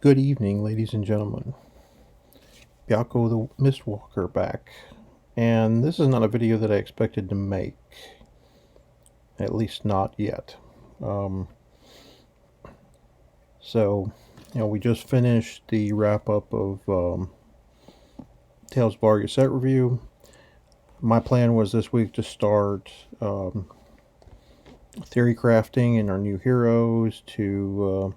Good evening, ladies and gentlemen. Byako the Mistwalker back. And this is not a video that I expected to make. At least not yet. Um, we just finished the wrap up of Tales of Aria set review. My plan was this week to start theory crafting and our new heroes to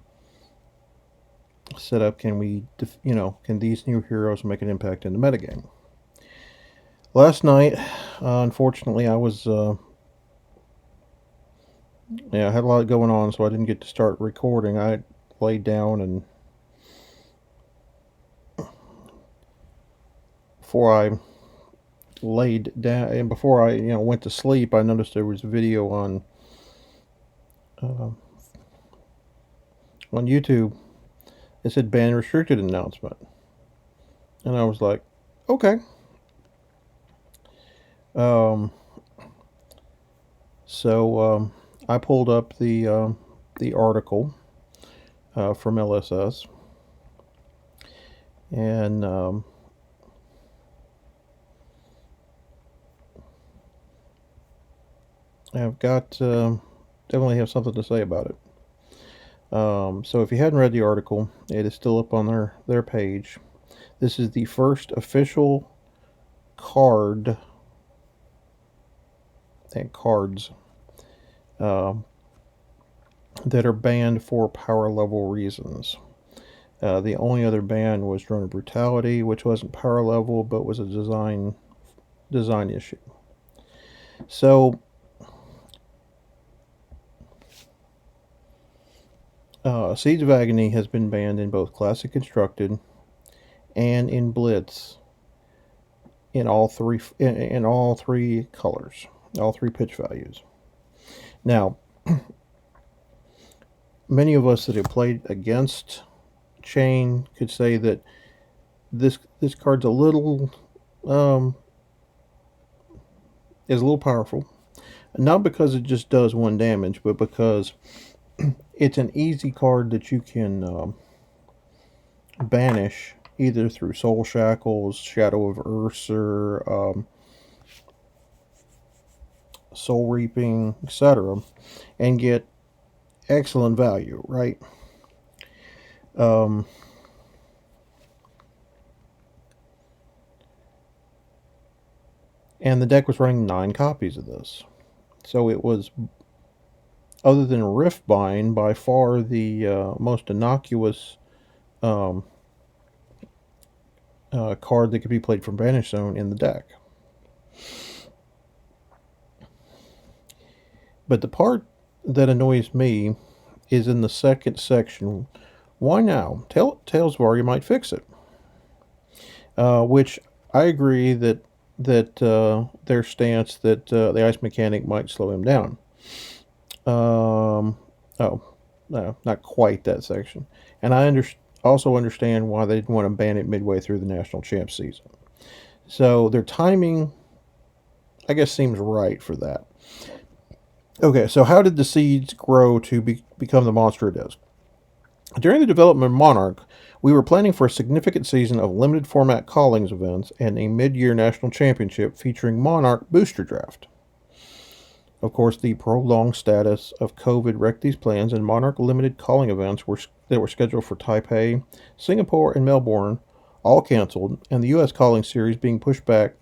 set up can these new heroes make an impact in the metagame. Last night, unfortunately, I had a lot going on, so I didn't get to start recording. I laid down, and before I laid down and before I went to sleep, I noticed there was a video uh, on YouTube. It said ban restricted announcement, and I was like, okay. I pulled up the article from LSS, and I've got definitely have something to say about it. So if you hadn't read the article, it is still up on their page. This is the first official cards uh, that are banned for power level reasons. The only other ban was Drone of Brutality, which wasn't power level but was a design issue. So Seeds of Agony has been banned in both Classic Constructed and in Blitz in all three colors, all three pitch values. Now, many of us that have played against Chane could say that this card's a little is a little powerful, not because it just does one damage, but because it's an easy card that you can banish either through Soul Shackles, Shadow of Ursa, Soul Reaping, etc., and get excellent value, right? And the deck was running 9 copies of this. So it was, other than Riftbind, by far the most innocuous card that could be played from Banish Zone in the deck. But the part that annoys me is in the second section. Why now? Tales of Aria might fix it. Which I agree that their stance that the ice mechanic might slow him down. Oh, no, not quite that section. And I also understand why they didn't want to ban it midway through the national champ season. So their timing, I guess, seems right for that. Okay, so how did the seeds grow to become the monster it is? During the development of Monarch, we were planning for a significant season of limited format callings events and a mid-year national championship featuring Monarch Booster Draft. Of course, the prolonged status of COVID wrecked these plans, and Monarch limited calling events that were scheduled for Taipei, Singapore, and Melbourne all canceled, and the U.S. calling series being pushed back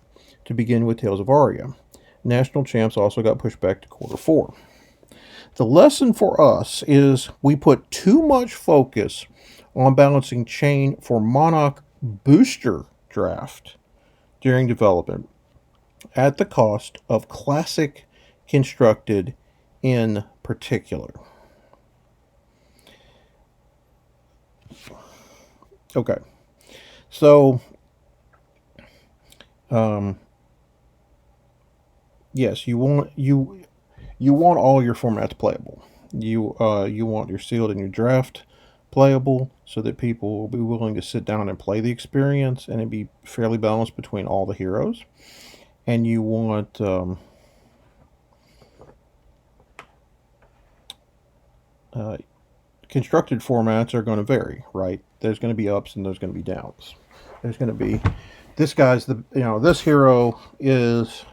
to begin with Tales of Aria. National champs also got pushed back to quarter 4. The lesson for us is we put too much focus on balancing Chane for Monarch Booster Draft during development at the cost of Classic Constructed in particular. Okay, so yes, you want all your formats playable. You want your sealed and your draft playable so that people will be willing to sit down and play the experience, and it be fairly balanced between all the heroes. And you want constructed formats are going to vary, right? There's going to be ups and there's going to be downs. There's going to be this guy's this hero is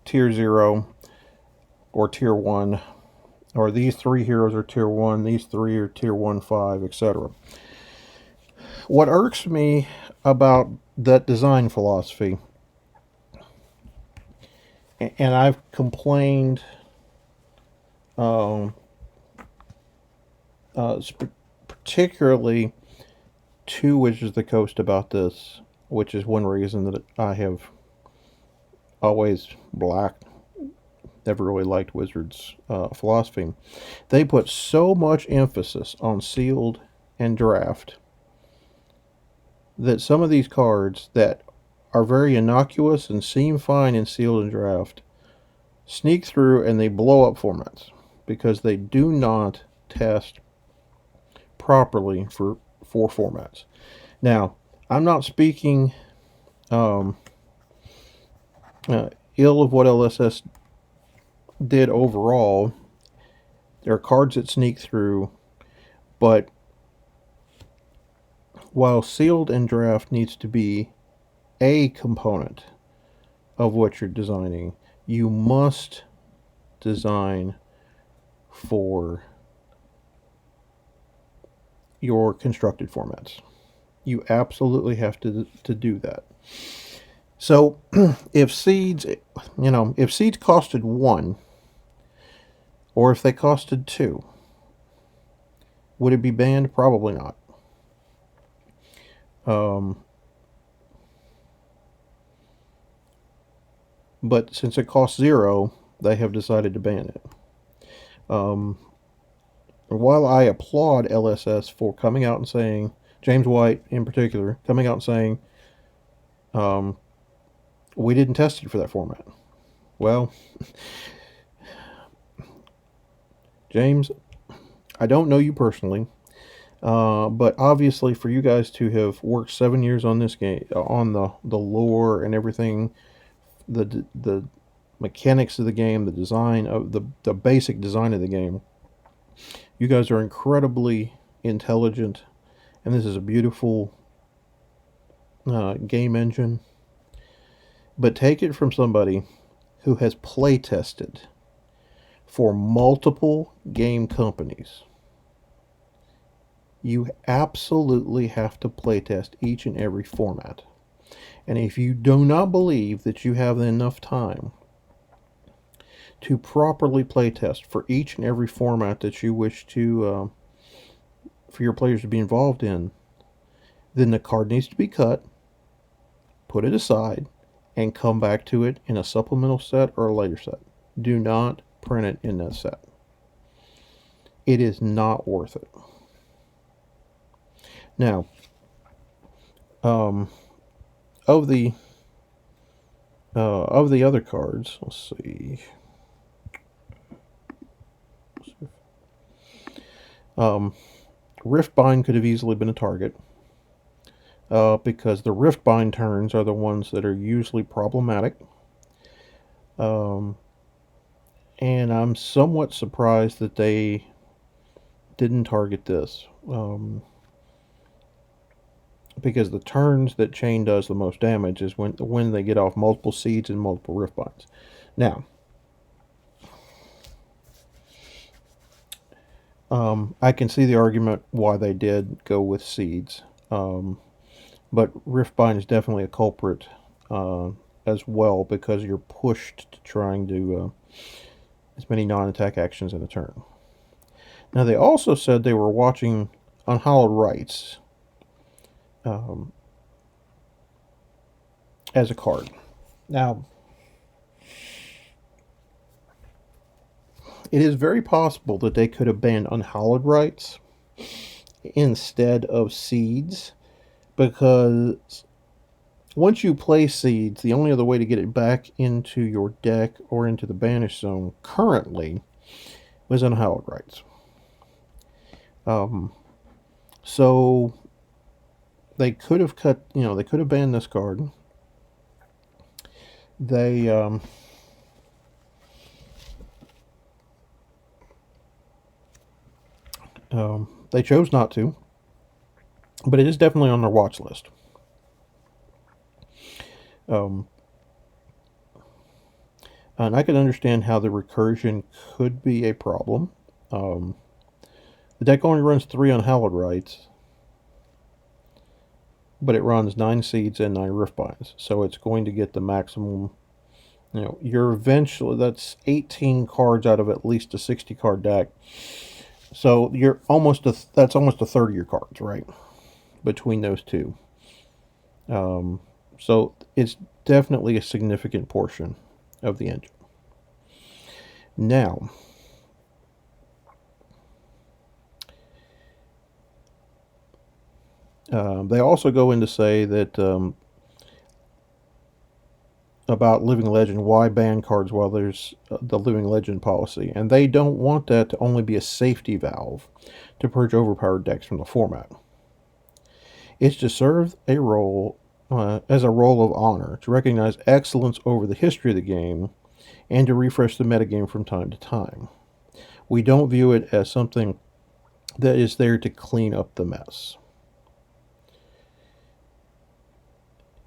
tier 0 or tier 1, or these 3 heroes are tier 1, these 3 are tier 1 5, etc. What irks me about that design philosophy, and I've complained particularly to Wizards of the Coast about this, which is one reason that I have always never really liked Wizards' philosophy. They put so much emphasis on sealed and draft that some of these cards that are very innocuous and seem fine in sealed and draft sneak through and they blow up formats because they do not test properly for formats. Now, I'm not speaking ill of what LSS did overall. There are cards that sneak through, but while sealed and draft needs to be a component of what you're designing, you must design for your constructed formats. You absolutely have to do that. So if seeds costed 1, or if they costed 2, would it be banned? Probably not. But since it costs 0, they have decided to ban it. While I applaud LSS for coming out and saying, James White in particular, coming out and saying, we didn't test it for that format. Well, James, I don't know you personally, but obviously for you guys to have worked 7 years on this game, on the lore and everything, the mechanics of the game, the design of the basic design of the game, you guys are incredibly intelligent, and this is a beautiful game engine. But take it from somebody who has play tested for multiple game companies. You absolutely have to play test each and every format. And if you do not believe that you have enough time to properly play test for each and every format that you wish to for your players to be involved in, then the card needs to be cut, put it aside, and come back to it in a supplemental set or a later set. Do not print it in that set. It is not worth it. Now, of the other cards, let's see. Riftbind could have easily been a target because the Riftbind turns are the ones that are usually problematic. And I'm somewhat surprised that they didn't target this. Because the turns that Chane does the most damage is when they get off multiple seeds and multiple Riftbinds. Now, I can see the argument why they did go with seeds. But Riftbind is definitely a culprit as well because you're pushed to trying to do as many non-attack actions in a turn. Now, they also said they were watching Unhallowed Rites as a card. Now, it is very possible that they could have banned Unhallowed Rites instead of seeds, because once you play seeds, the only other way to get it back into your deck or into the banish zone currently was Unhallowed Rites. So they could have they could have banned this card. They chose not to. but it is definitely on their watch list. Um, and I can understand how the recursion could be a problem. Um, the deck only runs 3 Unhallowed Rites, but it runs 9 Seeds and 9 Riftbinds, so it's going to get the maximum. You're eventually, that's 18 cards out of at least a 60 card deck. So that's almost a third of your cards, right? Between those two. Um, so it's definitely a significant portion of the engine. Now, they also go in to say that about Living Legend, why ban cards while there's the Living Legend policy, and they don't want that to only be a safety valve to purge overpowered decks from the format. It's to serve a role as a role of honor, to recognize excellence over the history of the game, and to refresh the metagame from time to time. We don't view it as something that is there to clean up the mess.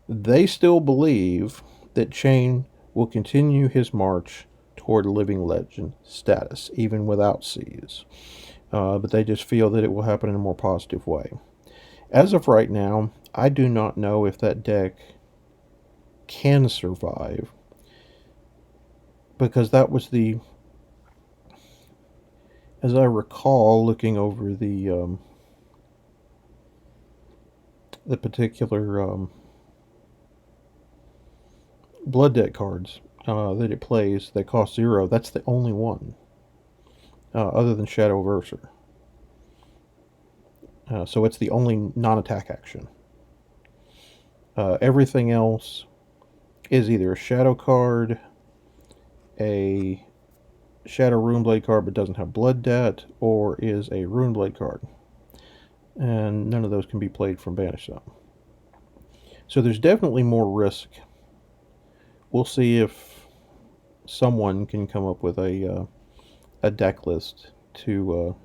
They still believe that Chane will continue his march toward Living Legend status, even without Seas. But they just feel that it will happen in a more positive way. As of right now, I do not know if that deck can survive, because that was as I recall, looking over the particular blood deck cards that it plays that cost 0. That's the only one, other than Shadow Verser. So it's the only non-attack action. Everything else is either a Shadow card, a Shadow Runeblade card but doesn't have Blood Debt, or is a Runeblade card. And none of those can be played from Banish Zone. So there's definitely more risk. We'll see if someone can come up with a deck list to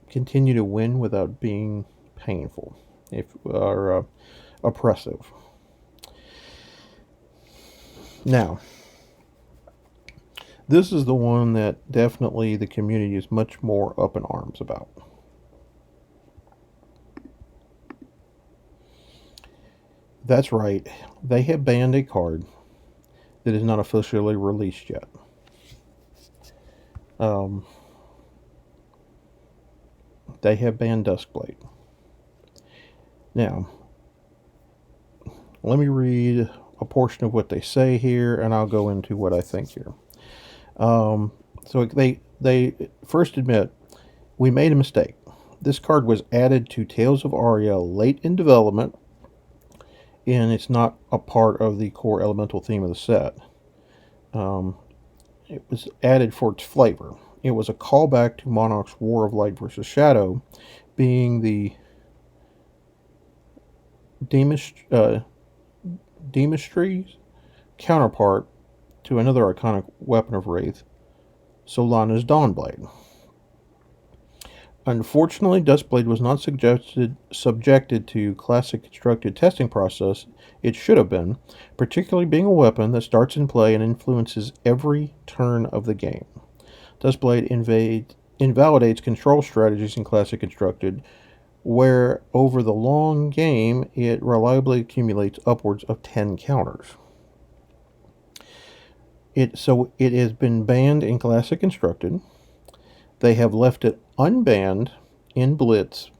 continue to win without being painful or oppressive. Now, this is the one that definitely the community is much more up in arms about. That's right, they have banned a card that is not officially released yet. They have banned Duskblade. Now, let me read a portion of what they say here, and I'll go into what I think here. So they first admit, we made a mistake. This card was added to Tales of Aria late in development, and it's not a part of the core elemental theme of the set. It was added for its flavor. It was a callback to Monarch's War of Light versus Shadow, being the Demistry's counterpart to another iconic weapon of Wraith, Solana's Dawnblade. Unfortunately, Duskblade was not subjected to classic constructed testing process it should have been, particularly being a weapon that starts in play and influences every turn of the game. Duskblade invalidates control strategies in classic constructed, where over the long game it reliably accumulates upwards of 10 counters. So it has been banned in classic constructed. They have left it unbanned in Blitz,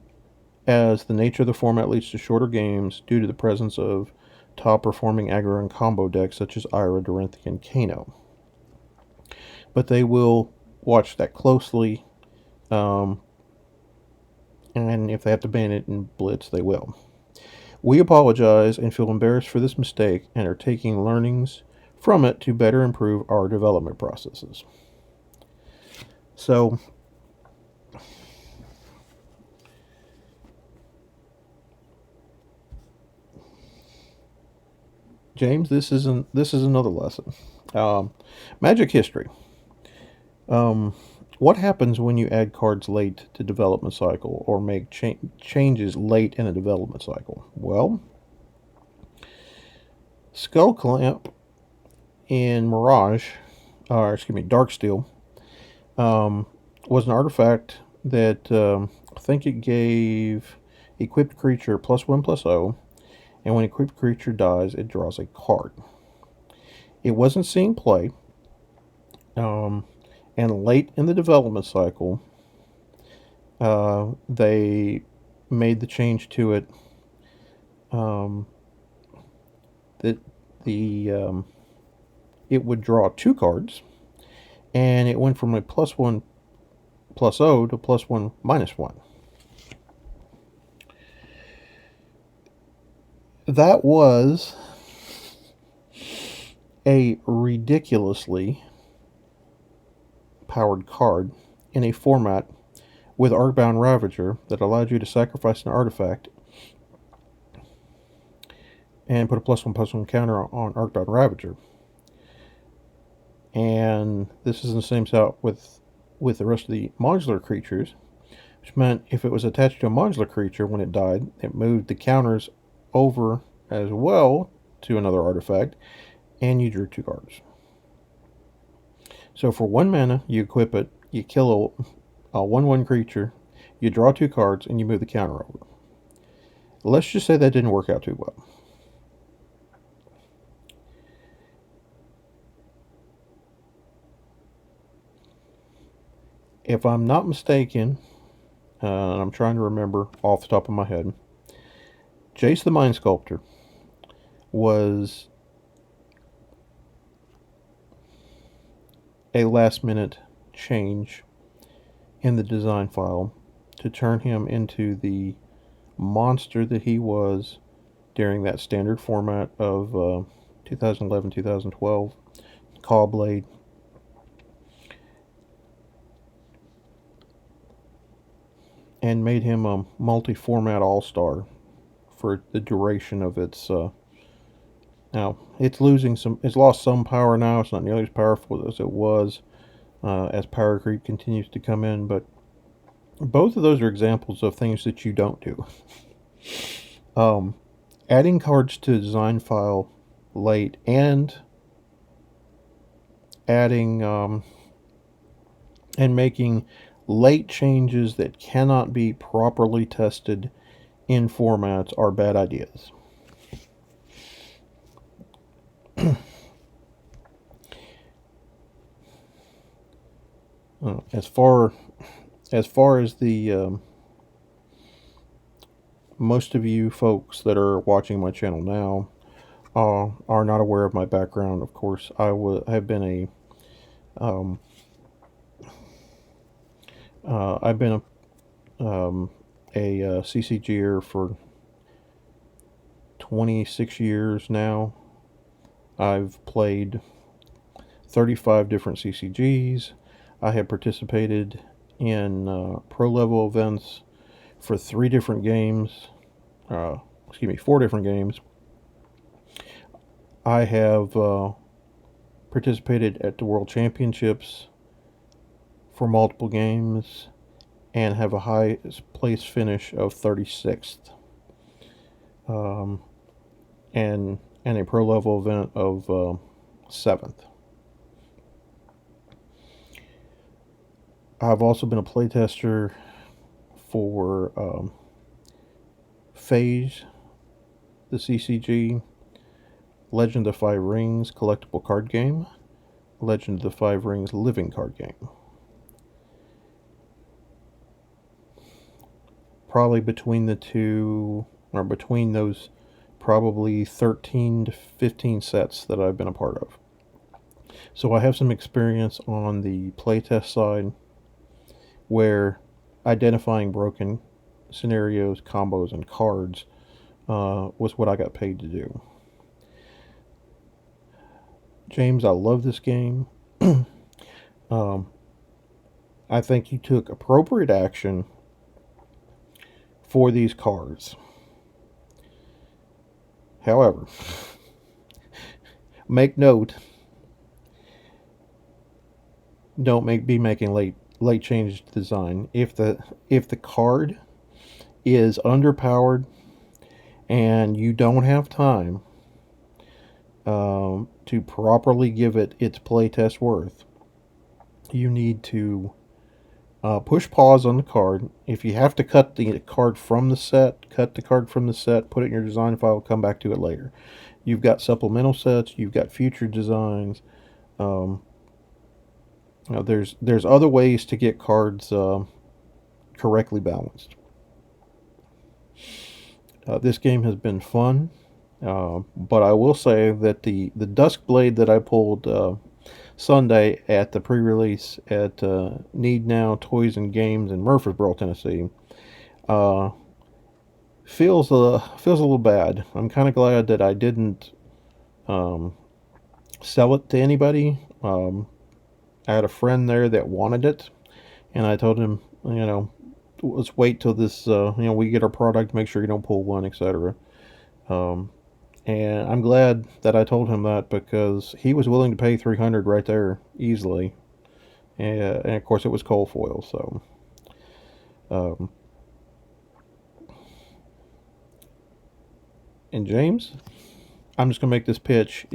as the nature of the format leads to shorter games due to the presence of top-performing aggro and combo decks such as Ira, Dorinthi, and Kano. But they will watch that closely, and if they have to ban it in Blitz, they will. We apologize and feel embarrassed for this mistake and are taking learnings from it to better improve our development processes. So, James, this is another lesson. Magic history. What happens when you add cards late to development cycle or make changes late in a development cycle? Well, Skull Clamp in Mirage, or excuse me, Darksteel, was an artifact that I think it gave equipped creature +1/+0, and when equipped creature dies, it draws a card. It wasn't seeing play, and late in the development cycle, they made the change to it that it would draw 2 cards, and it went from a +1/+0 to +1/-1. That was a ridiculously powered card in a format with Arcbound Ravager that allowed you to sacrifice an artifact and put a +1/+1 counter on Arcbound Ravager. And this is in the same set with the rest of the modular creatures, which meant if it was attached to a modular creature when it died, it moved the counters over as well to another artifact, and you drew 2 cards. So for 1 mana, you equip it, you kill a 1/1 creature, you draw 2 cards, and you move the counter over. Let's just say that didn't work out too well. If I'm not mistaken, and I'm trying to remember off the top of my head, Jace the Mind Sculptor was a last-minute change in the design file to turn him into the monster that he was during that standard format of 2011-2012, Cawblade. And made him a multi-format all-star for the duration of its. Now it's lost some power now. It's not nearly as powerful as it was as power creep continues to come in. But both of those are examples of things that you don't do. Adding cards to the design file late and adding and making late changes that cannot be properly tested in formats are bad ideas. As far as the most of you folks that are watching my channel now are not aware of my background. Of course, I have been a I've been a CCGer for 26 years now. I've played 35 different CCGs. I have participated in pro level events for 4 different games. I have participated at the World Championships for multiple games and have a high place finish of 36th. And a pro level event of 7th. I've also been a playtester for Phase, the CCG, Legend of the 5 Rings collectible card game, Legend of the 5 Rings living card game. Probably between the two, or between those, probably 13 to 15 sets that I've been a part of. So I have some experience on the playtest side where identifying broken scenarios, combos, and cards was what I got paid to do. James, I love this game. I think you took appropriate action for these cards. However, make note, don't be making late change design. If the card is underpowered and you don't have time to properly give it its playtest worth, you need to push pause on the card. If you have to cut the card from the set, cut the card from the set, put it in your design file, come back to it later. You've got supplemental sets, you've got future designs. Um, there's other ways to get cards correctly balanced. This game has been fun, but I will say that the Dusk Blade that I pulled Sunday at the pre-release at Need Now Toys and Games in Murfreesboro, Tennessee, uh, feels a little bad. I'm kind of glad that I didn't um, sell it to anybody. I had a friend there that wanted it, and I told him, let's wait till this, we get our product, make sure you don't pull one, etc. Um, and I'm glad that I told him that because he was willing to pay 300 right there easily, and of course it was cold foil. So, um, and James, I'm just gonna make this pitch.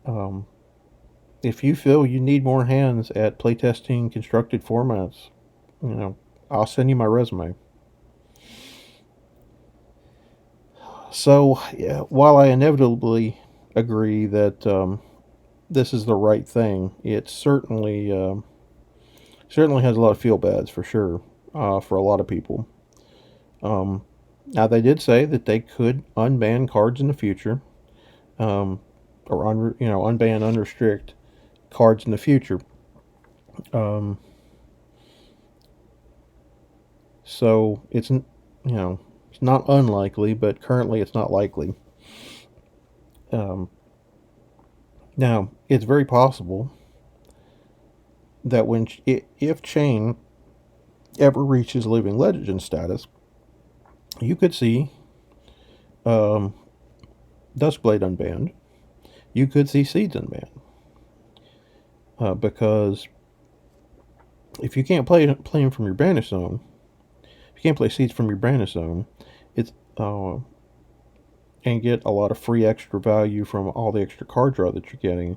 Um, if you feel you need more hands at playtesting constructed formats, you know, I'll send you my resume. So, yeah, while I inevitably agree that this is the right thing, it certainly has a lot of feel bads for sure for a lot of people. Um, Now they did say that they could unban cards in the future, um, or unban unrestrict cards in the future. Um, so it's not unlikely, but currently it's not likely. Um, Now it's very possible that if Chane ever reaches living legend status, you could see um, Duskblade unbanned. You could see Seeds unbanned because if you can't play them from your banish zone, if you can't play Seeds from your banish zone, it's and get a lot of free extra value from all the extra card draw that you're getting,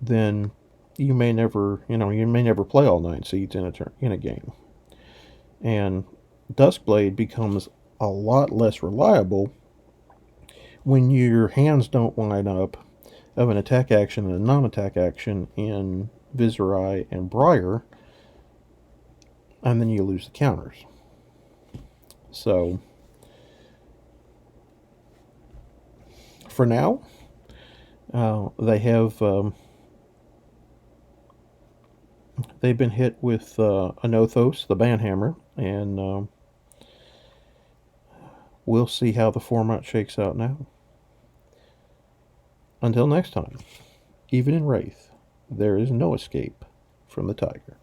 then you may never play all 9 Seeds in a game, and Duskblade becomes a lot less reliable when your hands don't line up of an attack action and a non-attack action in Viserai and Briar, and then you lose the counters. So for now, they've been hit with Anothos, the Banhammer, and we'll see how the format shakes out now. Until next time, even in Wraith, there is no escape from the tiger.